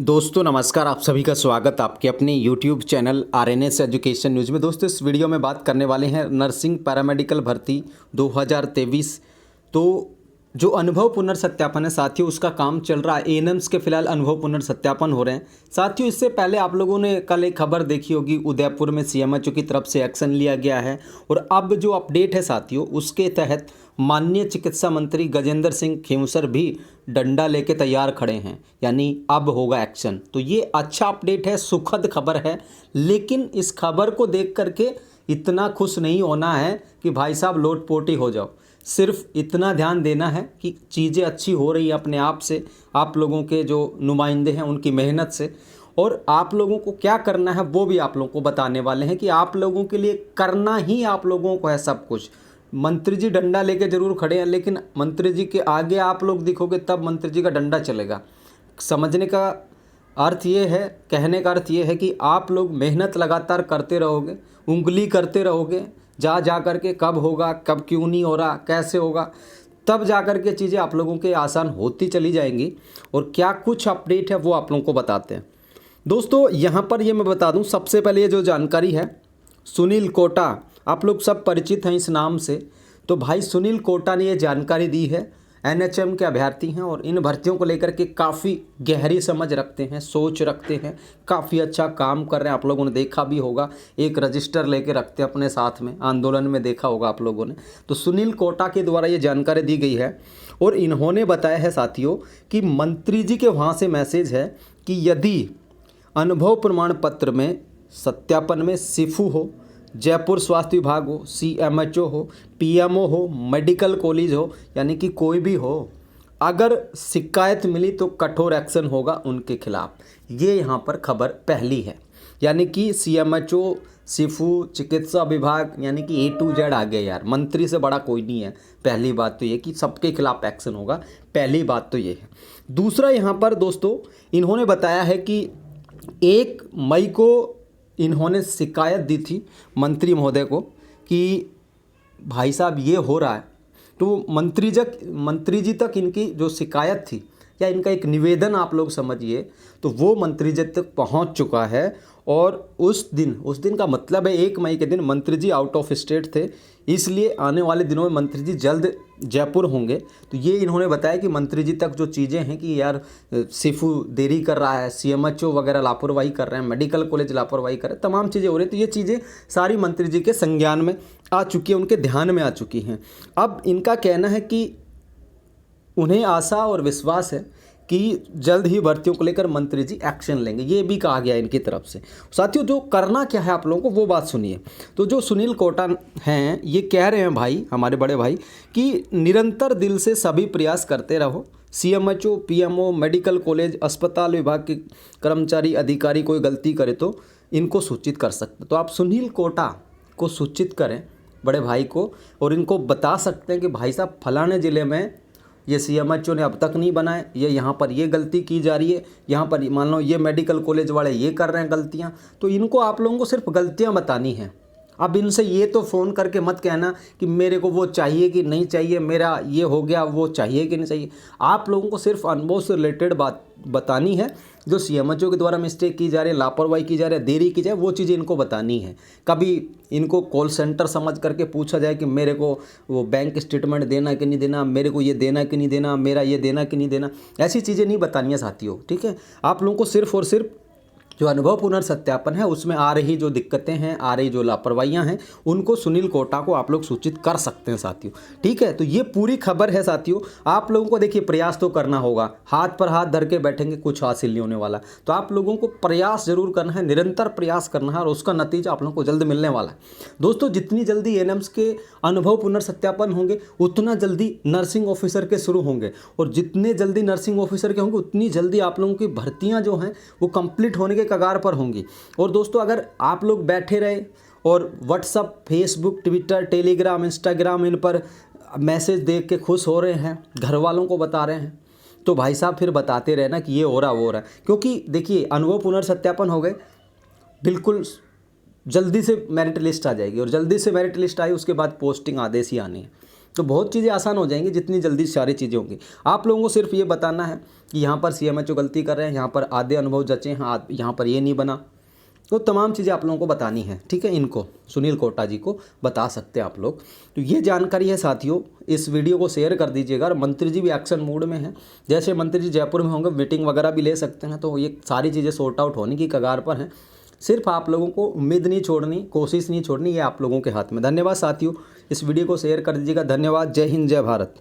दोस्तों नमस्कार, आप सभी का स्वागत आपके अपने YouTube channel RNS education news में। दोस्तों इस वीडियो में बात करने वाले हैं नर्सिंग पैरामेडिकल भर्ती 2023। तो जो अनुभव पुनर्सत्यापन है साथियों, उसका काम चल रहा है। एएनएम्स के फिलहाल अनुभव पुनर्सत्यापन हो रहे हैं साथियों। इससे पहले आप लोगों ने कल एक खबर देखी होगी, उदयपुर में सीएमएचओ की तरफ से एक्शन लिया गया है। और अब जो अपडेट है साथियों, उसके तहत माननीय चिकित्सा मंत्री गजेंद्र सिंह खेमसर भी डंडा लेके तैयार खड़े हैं, यानी अब होगा एक्शन। तो ये अच्छा अपडेट है, सुखद खबर है। लेकिन इस खबर को देख करके इतना खुश नहीं होना है कि भाई साहब लोटपोटी हो जाओ। सिर्फ इतना ध्यान देना है कि चीज़ें अच्छी हो रही हैं अपने आप से, आप लोगों के जो नुमाइंदे हैं उनकी मेहनत से। और आप लोगों को क्या करना है वो भी आप लोगों को बताने वाले हैं कि आप लोगों के लिए करना ही आप लोगों को है सब कुछ। मंत्री जी डंडा लेके ज़रूर खड़े हैं, लेकिन मंत्री जी के आगे आप लोग दिखोगे तब मंत्री जी का डंडा चलेगा। समझने का अर्थ ये है, कहने का अर्थ ये है कि आप लोग मेहनत लगातार करते रहोगे, उंगली करते रहोगे, जा कर के कब होगा, कब क्यों नहीं हो रहा, कैसे होगा, तब जा कर के चीज़ें आप लोगों के आसान होती चली जाएंगी। और क्या कुछ अपडेट है वो आप लोगों को बताते हैं। दोस्तों यहाँ पर ये मैं बता दूँ, सबसे पहले ये जो जानकारी है, सुनील कोटा, आप लोग सब परिचित हैं इस नाम से। तो भाई सुनील कोटा ने ये जानकारी दी है। एनएचएम के अभ्यर्थी हैं और इन भर्तियों को लेकर के काफ़ी गहरी समझ रखते हैं, सोच रखते हैं, काफ़ी अच्छा काम कर रहे हैं। आप लोगों ने देखा भी होगा, एक रजिस्टर लेके रखते हैं अपने साथ में, आंदोलन में देखा होगा आप लोगों ने। तो सुनील कोटा के द्वारा ये जानकारी दी गई है और इन्होंने बताया है साथियों कि मंत्री जी के वहाँ से मैसेज है कि यदि अनुभव प्रमाण पत्र में सत्यापन में सिफू हो, जयपुर स्वास्थ्य विभाग हो, सीएमएचओ हो, पीएमओ हो, मेडिकल कॉलेज हो, यानी कि कोई भी हो, अगर शिकायत मिली तो कठोर एक्शन होगा उनके खिलाफ। ये यहाँ पर खबर पहली है, यानी कि सीएमएचओ, सिफू, चिकित्सा विभाग, यानी कि A to Z आ गया यार। मंत्री से बड़ा कोई नहीं है। पहली बात तो ये कि सबके खिलाफ एक्शन होगा, पहली बात तो ये है। दूसरा यहाँ पर दोस्तों इन्होंने बताया है कि 1 मई को इन्होंने शिकायत दी थी मंत्री महोदय को कि भाई साहब ये हो रहा है। तो मंत्री जी तक इनकी जो शिकायत थी या इनका एक निवेदन आप लोग समझिए, तो वो मंत्री जी तक पहुंच चुका है। और उस दिन का मतलब है 1 मई के दिन मंत्री जी आउट ऑफ स्टेट थे, इसलिए आने वाले दिनों में मंत्री जी जल्द जयपुर होंगे। तो ये इन्होंने बताया कि मंत्री जी तक जो चीज़ें हैं कि यार सिफू देरी कर रहा है, सीएमएचओ वगैरह लापरवाही कर रहे हैं, मेडिकल कॉलेज लापरवाही कर रहे हैं, तमाम चीज़ें हो रही हैं। तो ये चीज़ें सारी मंत्री जी के संज्ञान में आ चुकी है, उनके ध्यान में आ चुकी हैं। अब इनका कहना है कि उन्हें आशा और विश्वास है कि जल्द ही भर्तियों को लेकर मंत्री जी एक्शन लेंगे, ये भी कहा गया इनकी तरफ से। साथियों जो करना क्या है आप लोगों को वो बात सुनिए। तो जो सुनील कोटा हैं ये कह रहे हैं भाई, हमारे बड़े भाई, कि निरंतर दिल से सभी प्रयास करते रहो। सीएमएचओ, पीएमओ, मेडिकल कॉलेज, अस्पताल विभाग के कर्मचारी अधिकारी कोई गलती करे तो इनको सूचित कर सकते। तो आप सुनील कोटा को सूचित करें, बड़े भाई को, और इनको बता सकते हैं कि भाई साहब फलाने ज़िले में ये सीएमएचओ ने अब तक नहीं बनाए, ये यहाँ पर ये गलती की जा रही है, यहाँ पर मान लो ये मेडिकल कॉलेज वाले ये कर रहे हैं गलतियाँ। तो इनको आप लोगों को सिर्फ गलतियाँ बतानी हैं। अब इनसे ये तो फ़ोन करके मत कहना कि मेरे को वो चाहिए कि नहीं चाहिए, मेरा ये हो गया वो चाहिए कि नहीं चाहिए। आप लोगों को सिर्फ अनुभव से रिलेटेड बात बतानी है। जो सीएमएचओ के द्वारा मिस्टेक की जा रही है, लापरवाही की जा रही है, देरी की जाए, वो चीज़ें इनको बतानी है। कभी इनको कॉल सेंटर समझ करके पूछा जाए कि मेरे को वो बैंक स्टेटमेंट देना कि नहीं देना, मेरे को ये देना कि नहीं देना, मेरा ये देना कि नहीं देना, ऐसी चीज़ें नहीं बतानी है साथियों, ठीक है। आप लोगों को सिर्फ और सिर्फ जो अनुभव पुनर्सत्यापन है उसमें आ रही जो दिक्कतें हैं, आ रही जो लापरवाहियां हैं, उनको सुनील कोटा को आप लोग सूचित कर सकते हैं साथियों, ठीक है। तो ये पूरी खबर है साथियों। आप लोगों को देखिए प्रयास तो करना होगा, हाथ पर हाथ धर के बैठेंगे कुछ हासिल नहीं होने वाला। तो आप लोगों को प्रयास जरूर करना है, निरंतर प्रयास करना है, और उसका नतीजा आप लोगों को जल्द मिलने वाला है। दोस्तों जितनी जल्दी एएनएम्स के अनुभव पुनर्सत्यापन होंगे उतना जल्दी नर्सिंग ऑफिसर के शुरू होंगे, और जितने जल्दी नर्सिंग ऑफिसर के होंगे उतनी जल्दी आप लोगों की भर्तियाँ जो हैं वो कंप्लीट होने के कगार पर होंगी। और दोस्तों अगर आप लोग बैठे रहे और WhatsApp, Facebook, Twitter, Telegram, Instagram इन पर मैसेज देख के खुश हो रहे हैं, घर वालों को बता रहे हैं, तो भाई साहब फिर बताते रहे ना कि ये हो रहा वो हो रहा है। क्योंकि देखिए अनुभव पुनर्सत्यापन हो गए, बिल्कुल जल्दी से मेरिट लिस्ट आ जाएगी, और जल्दी से मेरिट लिस्ट आई उसके बाद पोस्टिंग आदेश ही आनी है। तो बहुत चीज़ें आसान हो जाएंगी जितनी जल्दी सारी चीज़ें होंगी। आप लोगों को सिर्फ ये बताना है कि यहाँ पर CMHO गलती कर रहे हैं, यहाँ पर आधे अनुभव जचे हैं, यहाँ पर ये नहीं बना, तो तमाम चीज़ें आप लोगों को बतानी है, ठीक है। इनको सुनील कोटा जी को बता सकते हैं आप लोग। तो ये जानकारी है साथियों, इस वीडियो को शेयर कर दीजिएगा। और मंत्री जी भी एक्शन मूड में हैं, जैसे मंत्री जी जयपुर में होंगे मीटिंग वगैरह भी ले सकते हैं, तो ये सारी चीज़ें सॉर्ट आउट होने की कगार पर हैं। सिर्फ आप लोगों को उम्मीद नहीं छोड़नी, कोशिश नहीं छोड़नी, ये आप लोगों के हाथ में। धन्यवाद साथियों, इस वीडियो को शेयर कर दीजिएगा। धन्यवाद। जय हिंद, जय भारत।